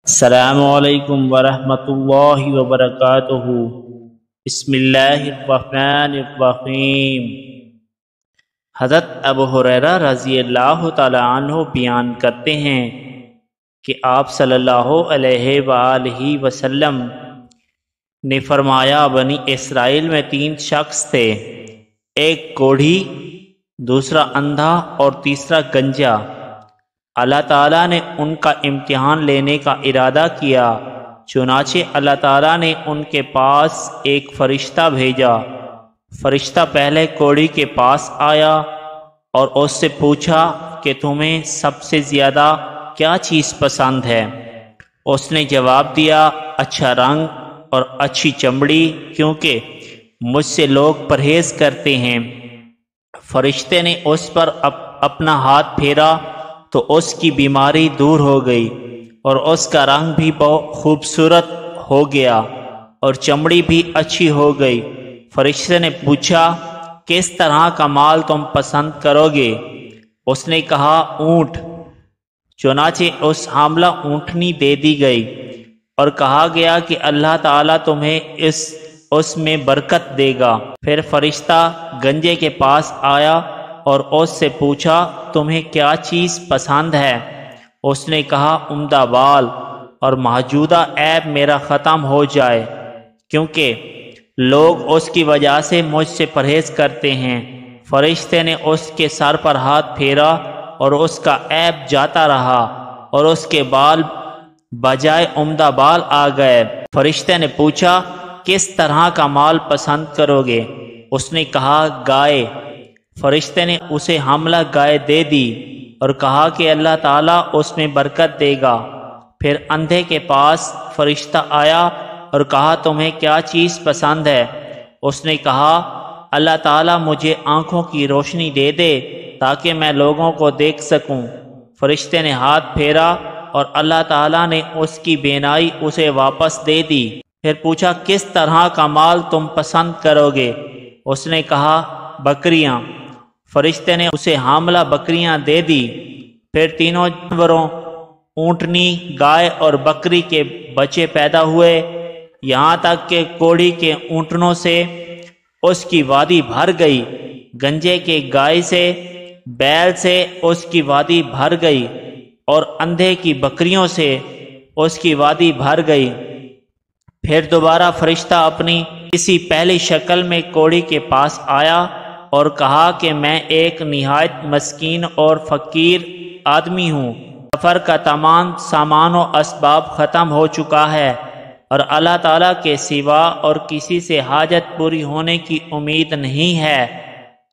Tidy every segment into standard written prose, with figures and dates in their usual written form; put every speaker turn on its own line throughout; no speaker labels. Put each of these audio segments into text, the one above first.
السلام علیکم ورحمۃ اللہ وبرکاتہ۔ بسم اللہ الرحمن الرحیم۔ حضرت ابو ہریرہ رضی اللہ تعالی عنہ بیان کرتے ہیں کہ آپ صلی اللہ علیہ وآلہ وسلم نے فرمایا، بنی اسرائیل میں 3 شخص تھے، ایک کوڑھی، دوسرا اندھا اور تیسرا گنجا۔ اللہ تعالیٰ نے ان کا امتحان لینے کا ارادہ کیا، چنانچہ اللہ تعالیٰ نے ان کے پاس ایک فرشتہ بھیجا۔ فرشتہ پہلے کوڑھی کے پاس آیا اور اس سے پوچھا کہ تمہیں سب سے زیادہ کیا چیز پسند ہے؟ اس نے جواب دیا، اچھا رنگ اور اچھی چمڑی، کیونکہ مجھ سے لوگ پرہیز کرتے ہیں۔ فرشتے نے اس پر اپنا ہاتھ پھیرا تو اس کی بیماری دور ہو گئی اور اس کا رنگ بھی بہت خوبصورت ہو گیا اور چمڑی بھی اچھی ہو گئی۔ فرشتے نے پوچھا، کس طرح کا مال تم پسند کرو گے؟ اس نے کہا، اونٹ۔ چنانچہ اس حاملہ اونٹنی دے دی گئی اور کہا گیا کہ اللہ تعالیٰ تمہیں اس میں برکت دے گا۔ پھر فرشتہ گنجے کے پاس آیا اور اس سے پوچھا، تمہیں کیا چیز پسند ہے؟ اس نے کہا، عمدہ بال اور موجودہ عیب میرا ختم ہو جائے، کیونکہ لوگ اس کی وجہ سے مجھ سے پرہیز کرتے ہیں۔ فرشتے نے اس کے سر پر ہاتھ پھیرا اور اس کا عیب جاتا رہا اور اس کے بال بجائے عمدہ بال آ گئے۔ فرشتے نے پوچھا، کس طرح کا مال پسند کرو گے؟ اس نے کہا، گائے۔ فرشتے نے اسے حاملہ گائے دے دی اور کہا کہ اللہ تعالیٰ اس میں برکت دے گا۔ پھر اندھے کے پاس فرشتہ آیا اور کہا، تمہیں کیا چیز پسند ہے؟ اس نے کہا، اللہ تعالیٰ مجھے آنکھوں کی روشنی دے دے تاکہ میں لوگوں کو دیکھ سکوں۔ فرشتے نے ہاتھ پھیرا اور اللہ تعالیٰ نے اس کی بینائی اسے واپس دے دی۔ پھر پوچھا، کس طرح کا مال تم پسند کرو گے؟ اس نے کہا، بکریاں۔ فرشتے نے اسے حاملہ بکریاں دے دی۔ پھر تینوں جانوروں، اونٹنی، گائے اور بکری کے بچے پیدا ہوئے، یہاں تک کہ کوڑھی کے اونٹنوں سے اس کی وادی بھر گئی، گنجے کے گائے سے، بیل سے اس کی وادی بھر گئی اور اندھے کی بکریوں سے اس کی وادی بھر گئی۔ پھر دوبارہ فرشتہ اپنی اسی پہلی شکل میں کوڑھی کے پاس آیا اور کہا کہ میں ایک نہایت مسکین اور فقیر آدمی ہوں، سفر کا تمام سامان و اسباب ختم ہو چکا ہے اور اللہ تعالیٰ کے سوا اور کسی سے حاجت پوری ہونے کی امید نہیں ہے،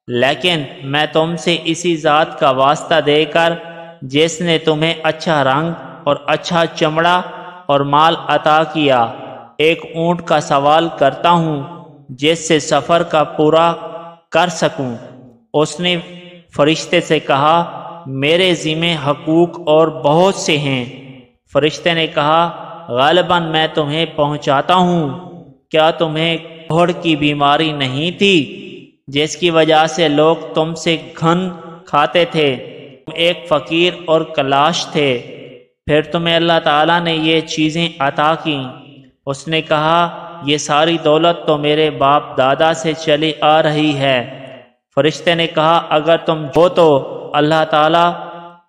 لیکن میں تم سے اسی ذات کا واسطہ دے کر جس نے تمہیں اچھا رنگ اور اچھا چمڑا اور مال عطا کیا، ایک اونٹ کا سوال کرتا ہوں جس سے سفر کا پورا کر سکوں۔ اس نے فرشتے سے کہا، میرے ذمہ حقوق اور بہت سے ہیں۔ فرشتے نے کہا، غالباً میں تمہیں پہنچاتا ہوں۔ کیا تمہیں کوڑھ کی بیماری نہیں تھی جس کی وجہ سے لوگ تم سے گھن کھاتے تھے؟ تم ایک فقیر اور کلاش تھے، پھر تمہیں اللہ تعالیٰ نے یہ چیزیں عطا کیں۔ اس نے کہا، یہ ساری دولت تو میرے باپ دادا سے چلی آ رہی ہے۔ فرشتے نے کہا، اگر تم ہو تو اللہ تعالیٰ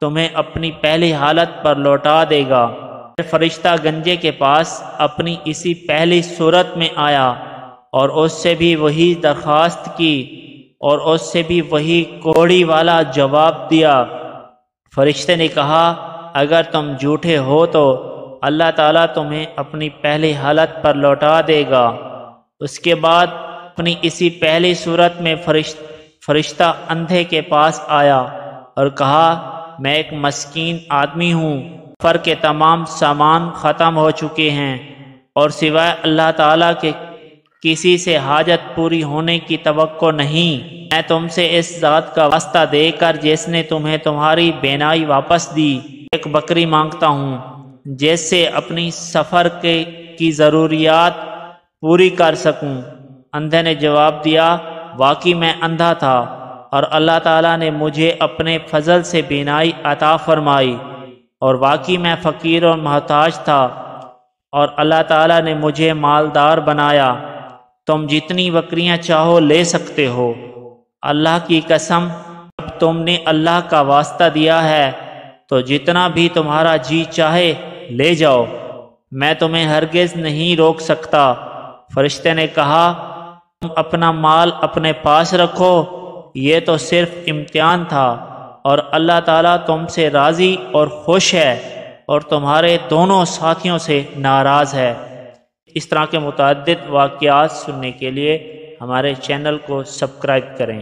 تمہیں اپنی پہلی حالت پر لوٹا دے گا۔ پھر فرشتہ گنجے کے پاس اپنی اسی پہلی صورت میں آیا اور اس سے بھی وہی درخواست کی اور اس سے بھی وہی کوڑھی والا جواب دیا۔ فرشتے نے کہا، اگر تم جھوٹے ہو تو اللہ تعالیٰ تمہیں اپنی پہلی حالت پر لوٹا دے گا۔ اس کے بعد اپنی اسی پہلی صورت میں فرشتہ اندھے کے پاس آیا اور کہا، میں ایک مسکین آدمی ہوں، سفر کے تمام سامان ختم ہو چکے ہیں اور سوائے اللہ تعالیٰ کے کسی سے حاجت پوری ہونے کی توقع نہیں۔ میں تم سے اس ذات کا واسطہ دے کر جس نے تمہیں تمہاری بینائی واپس دی، ایک بکری مانگتا ہوں جس سے اپنی سفر کی ضروریات پوری کر سکوں۔ اندھے نے جواب دیا، واقعی میں اندھا تھا اور اللہ تعالیٰ نے مجھے اپنے فضل سے بینائی عطا فرمائی۔ اور واقعی میں فقیر اور محتاج تھا، اور اللہ تعالیٰ نے مجھے مالدار بنایا۔ تم جتنی بکریاں چاہو لے سکتے ہو۔ اللہ کی قسم، اب تم نے اللہ کا واسطہ دیا ہے تو جتنا بھی تمہارا جی چاہے لے جاؤ، میں تمہیں ہرگز نہیں روک سکتا۔ فرشتے نے کہا، تم اپنا مال اپنے پاس رکھو، یہ تو صرف امتحان تھا، اور اللہ تعالیٰ تم سے راضی اور خوش ہے اور تمہارے دونوں ساتھیوں سے ناراض ہے۔ اس طرح کے متعدد واقعات سننے کے لیے ہمارے چینل کو سبسکرائب کریں۔